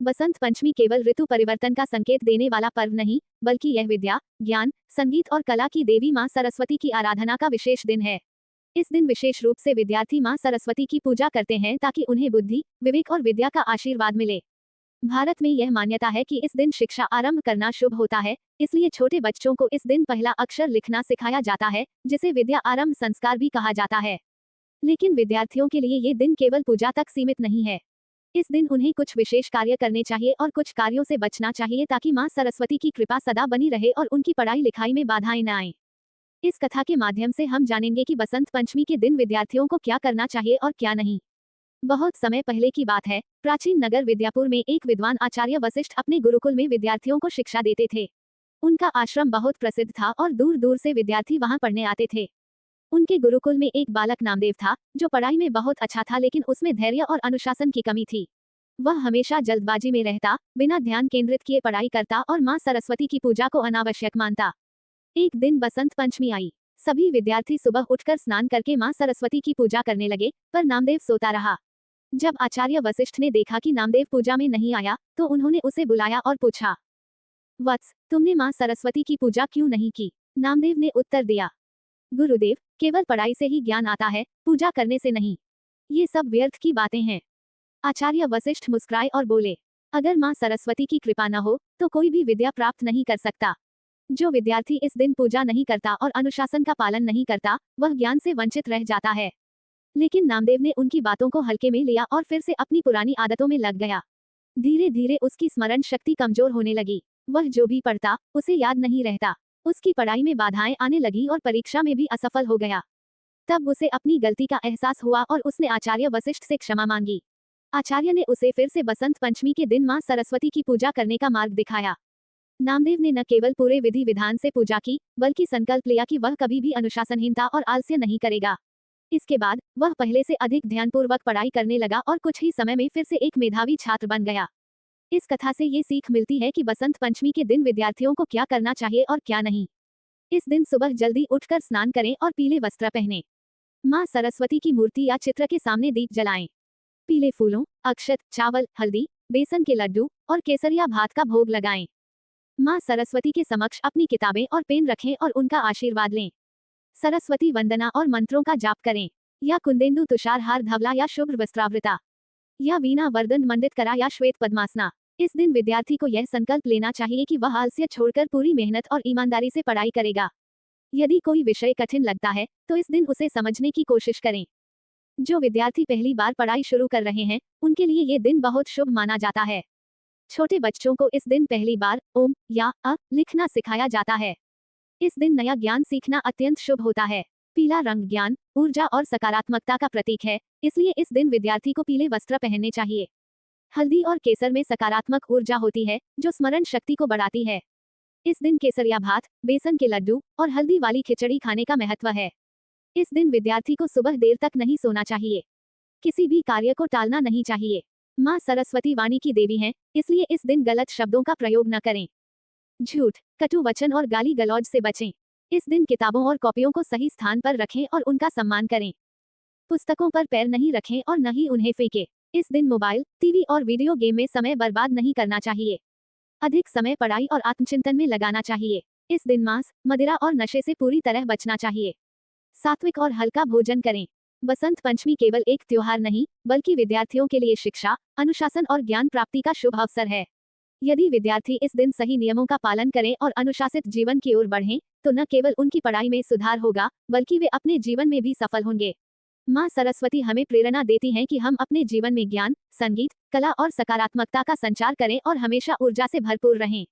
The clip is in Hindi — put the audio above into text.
बसंत पंचमी केवल ऋतु परिवर्तन का संकेत देने वाला पर्व नहीं, बल्कि यह विद्या, ज्ञान, संगीत और कला की देवी मां सरस्वती की आराधना का विशेष दिन है। इस दिन विशेष रूप से विद्यार्थी मां सरस्वती की पूजा करते हैं ताकि उन्हें बुद्धि, विवेक और विद्या का आशीर्वाद मिले। भारत में यह मान्यता है कि इस दिन शिक्षा आरंभ करना शुभ होता है, इसलिए छोटे बच्चों को इस दिन पहला अक्षर लिखना सिखाया जाता है, जिसे विद्या आरंभ संस्कार भी कहा जाता है। लेकिन विद्यार्थियों के लिए ये दिन केवल पूजा तक सीमित नहीं है। इस दिन उन्हें कुछ विशेष कार्य करने चाहिए और कुछ कार्यों से बचना चाहिए ताकि मां सरस्वती की कृपा सदा बनी रहे और उनकी पढ़ाई लिखाई में बाधाएं न आएं। इस कथा के माध्यम से हम जानेंगे कि बसंत पंचमी के दिन विद्यार्थियों को क्या करना चाहिए और क्या नहीं। बहुत समय पहले की बात है, प्राचीन नगर विद्यापुर में एक विद्वान आचार्य वशिष्ठ अपने गुरुकुल में विद्यार्थियों को शिक्षा देते थे। उनका आश्रम बहुत प्रसिद्ध था और दूर दूर से विद्यार्थी वहां पढ़ने आते थे। उनके गुरुकुल में एक बालक नामदेव था, जो पढ़ाई में बहुत अच्छा था, लेकिन उसमें धैर्य और अनुशासन की कमी थी। वह हमेशा जल्दबाजी में रहता, बिना ध्यान केंद्रित किए पढ़ाई करता और मां सरस्वती की पूजा को अनावश्यक मानता। एक दिन बसंत पंचमी आई। सभी विद्यार्थी सुबह उठकर स्नान करके मां सरस्वती की पूजा करने लगे, पर नामदेव सोता रहा। जब आचार्य वशिष्ठ ने देखा कि नामदेव पूजा में नहीं आया, तो उन्होंने उसे बुलाया और पूछा, वत्स, तुमने मां सरस्वती की पूजा क्यों नहीं की? नामदेव ने उत्तर दिया, गुरुदेव, केवल पढ़ाई से ही ज्ञान आता है, पूजा करने से नहीं। ये सब व्यर्थ की बातें हैं। आचार्य वशिष्ठ मुस्कुराए और बोले, अगर मां सरस्वती की कृपा न हो तो कोई भी विद्या प्राप्त नहीं कर सकता। जो विद्यार्थी इस दिन पूजा नहीं करता और अनुशासन का पालन नहीं करता, वह ज्ञान से वंचित रह जाता है। लेकिन नामदेव ने उनकी बातों को हल्के में लिया और फिर से अपनी पुरानी आदतों में लग गया। धीरे धीरे उसकी स्मरण शक्ति कमजोर होने लगी। वह जो भी पढ़ता, उसे याद नहीं रहता। उसकी पढ़ाई में बाधाएं आने लगी और परीक्षा में भी असफल हो गया। तब उसे अपनी गलती का एहसास हुआ और उसने आचार्य वशिष्ठ से क्षमा मांगी। आचार्य ने उसे फिर से बसंत पंचमी के दिन मां सरस्वती की पूजा करने का मार्ग दिखाया। नामदेव ने न केवल पूरे विधि विधान से पूजा की, बल्कि संकल्प लिया कि वह कभी भी अनुशासनहीनता और आलस्य नहीं करेगा। इसके बाद वह पहले से अधिक ध्यानपूर्वक पढ़ाई करने लगा और कुछ ही समय में फिर से एक मेधावी छात्र बन गया। इस कथा से ये सीख मिलती है कि बसंत पंचमी के दिन विद्यार्थियों को क्या करना चाहिए और क्या नहीं। इस दिन सुबह जल्दी उठकर स्नान करें और पीले वस्त्र पहनें। मां सरस्वती की मूर्ति या चित्र के सामने दीप जलाएं। पीले फूलों, अक्षत, चावल, हल्दी, बेसन के लड्डू और केसरिया भात का भोग लगाएं। मां सरस्वती के समक्ष अपनी किताबें और पेन रखें और उनका आशीर्वाद लें। सरस्वती वंदना और मंत्रों का जाप करें। या कुंदेंदु तुषार हार धवला या शुभ्र वस्त्रावृता, या वीणा वर्धन मंडित करा या श्वेत पद्मासना। इस दिन विद्यार्थी को यह संकल्प लेना चाहिए कि वह आलस्य छोड़कर पूरी मेहनत और ईमानदारी से पढ़ाई करेगा। यदि कोई विषय कठिन लगता है, तो इस दिन उसे समझने की कोशिश करें। जो विद्यार्थी पहली बार पढ़ाई शुरू कर रहे हैं, उनके लिए ये दिन बहुत शुभ माना जाता है। छोटे बच्चों को इस दिन पहली बार ओम या अ लिखना सिखाया जाता है। इस दिन नया ज्ञान सीखना अत्यंत शुभ होता है। पीला रंग ज्ञान, ऊर्जा और सकारात्मकता का प्रतीक है, इसलिए इस दिन विद्यार्थी को पीले वस्त्र पहनने चाहिए। हल्दी और केसर में सकारात्मक ऊर्जा होती है, जो स्मरण शक्ति को बढ़ाती है। इस दिन केसरिया भात, बेसन के लड्डू और हल्दी वाली खिचड़ी खाने का महत्व है। इस दिन विद्यार्थी को सुबह देर तक नहीं सोना चाहिए। किसी भी कार्य को टालना नहीं चाहिए। मां सरस्वती वाणी की देवी हैं, इसलिए इस दिन गलत शब्दों का प्रयोग न करें। झूठ, कटु वचन और गाली गलौज से बचें। इस दिन किताबों और कॉपियों को सही स्थान पर रखें और उनका सम्मान करें। पुस्तकों पर पैर नहीं रखें और न ही उन्हें फेंकें। इस दिन मोबाइल, टीवी और वीडियो गेम में समय बर्बाद नहीं करना चाहिए। अधिक समय पढ़ाई और आत्मचिंतन में लगाना चाहिए। इस दिन मांस, मदिरा और नशे से पूरी तरह बचना चाहिए। सात्विक और हल्का भोजन करें। बसंत पंचमी केवल एक त्योहार नहीं, बल्कि विद्यार्थियों के लिए शिक्षा, अनुशासन और ज्ञान प्राप्ति का शुभ अवसर है। यदि विद्यार्थी इस दिन सही नियमों का पालन करें और अनुशासित जीवन की ओर बढ़ें, तो न केवल उनकी पढ़ाई में सुधार होगा, बल्कि वे अपने जीवन में भी सफल होंगे। मां सरस्वती हमें प्रेरणा देती हैं कि हम अपने जीवन में ज्ञान, संगीत, कला और सकारात्मकता का संचार करें और हमेशा ऊर्जा से भरपूर रहें।